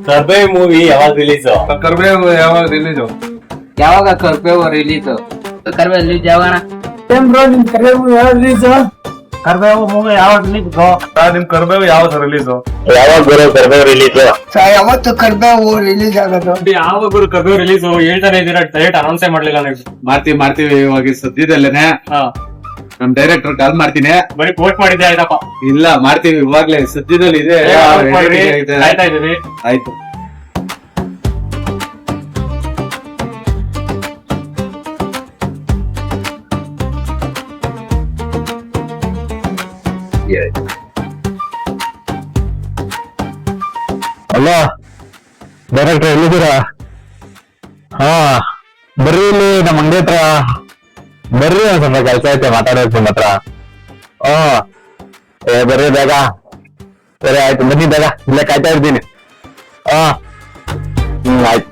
ಕರ್ಬೇವ್ movie ಯಾವಾಗ release? ಕರ್ಬೇವ್ ಯಾವಾಗ release? ಯಾವಾಗ ಕರ್ಬೇವು ರಿಲೀಸ್? ಕರ್ಬೇವು ರಿಲೀಸ್ ಯಾವಾಗ? ನಿಮ್ ಕರ್ಬೇವು ಯಾವಾಗ ರಿಲೀಸ್? ಕರ್ಬೇವು ಮೂವಿ ಯಾವಾಗ ರಿಲೀಸ್? ನಿಮ್ ಕರ್ಬೇವ್ ಯಾವಾಗ ರಿಲೀಸ್? ಯಾವಾಗ ಬರೋ ಕರ್ಬೇವ್ ರಿಲೀಸ್? ಯಾವತ್ತು ಕರ್ಬೇವು ರಿಲೀಸ್ ಆಗೋದು? ಯಾವಾಗ ಬರೋ ಕರ್ಬೇವ್ ರಿಲೀಸ್ ಹೇಳ್ತಾನೆ ಇದೀರಾ, ಡೈರೆಕ್ಟ್ ಅನೌನ್ಸೇ ಮಾಡ್ಲಿಲ್ಲ ನೀವು. ಮಾಡ್ತೀವಿ ಇವಾಗ ಸದ್ಯದಲ್ಲೇನೆ. ನಮ್ ಡೈರೆಕ್ಟರ್ ಕಾಲ್ ಮಾಡ್ತೀನಿ. ಬರೀ ಕೋಟ್ ಮಾಡಿದ್ದೆ ಆಯ್ತಪ್ಪ. ಇಲ್ಲ ಮಾಡ್ತೀವಿ ಇವಾಗ್ಲೇ ಸದ್ಯದಲ್ಲಿ ಇದೆ. ಆಯ್ತಾ ಇದೀವಿ. ಆಯ್ತು. ಅಲ್ಲ ಡೈರೆಕ್ಟರ್ ಎಲ್ಲಿದ್ದೀರಾ? ಹಾ ಬರ್ರಿ ಇಲ್ಲಿ ನಮ್ಮ ಅಂಗಡಿ ಹತ್ರ ಬರ್ರಿ. ಒಂದ್ ಸ್ವಲ್ಪ ಕೆಲಸ ಐತೆ ಮಾತಾಡೋಕೆ ನಿಮ್ಮ ಹತ್ರ. ಬರ್ರಿ ಬೇಗ. ಸರಿ ಆಯ್ತು ಬನ್ನಿ ಬೇಗ, ಇಲ್ಲೇ ಕಾಯ್ತಾ ಇರ್ತೀನಿ. ಆಯ್ತು.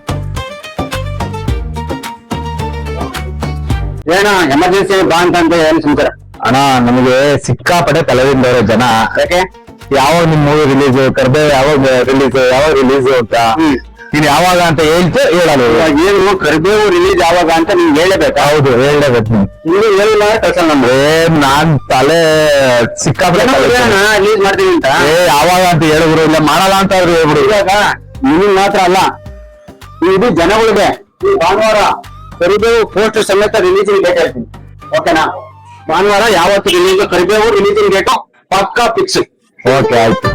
ಏನ ಎಮರ್ಜೆನ್ಸಿ ಬಾ ಅಂತ ಏನ್ ಸಮಾಚಾರ? ಅಣ್ಣ ನಮಗೆ ಸಿಕ್ಕಾಪಟ್ಟೆ ತಲೆದಿಂದವ್ರೆ ಜನ. ಯಾಕೆ? ಯಾವಾಗ ನಿಮ್ ಮೂವಿ ರಿಲೀಸ್, ಕರ್ಬೇವ್ ಯಾವಾಗ ರಿಲೀಸ್ ಅಂತ ನೀನ್ ಯಾವಾಗ ಅಂತ ಹೇಳ್ತು ಹೇಳಲ್ಲ. ಏನು ಕರ್ಬೇವು ರಿಲೀಸ್ ಯಾವಾಗ ಅಂತ ನೀನ್ ಹೇಳಬೇಕು. ಹೌದು ಹೇಳಬೇಕು. ನೀವು ಹೇಳಿಲ್ಲ ಕೆಲಸ ನಮ್ಗೆ. ನಾನ್ ತಲೆ ಸಿಕ್ಕಾಪಟ್ಟೆ ರಿಲೀಸ್ ಮಾಡ್ತೀನಿ ಅಂತ ಯಾವಾಗ ಅಂತ ಹೇಳಿದ್ರು, ಇಲ್ಲ ಮಾಡಲ್ಲ ಅಂತ ಹೇಳ್ಬಿಡು. ಇವಾಗ ನಿಮಗ್ ಮಾತ್ರ ಅಲ್ಲ, ಇದು ಜನಗಳಿಗೆ ಭಾನುವಾರ ಕರಿಬೇವು ಪೋಸ್ಟರ್ ಸಮೇತ ರಿಲೀಸಿಂಗ್ ಡೇಟ್ ಹೇಳ್ತೀನಿ. ಓಕೆನಾ? ಭಾನುವಾರ ಯಾವತ್ತು ರಿಲೀಸ್, ಕರಿಬೇವು ರಿಲೀಸಿಂಗ್ ಡೇಟು ಪಕ್ಕಾ ಫಿಕ್ಸ್. ಓಕೆ ಆಯ್ತು.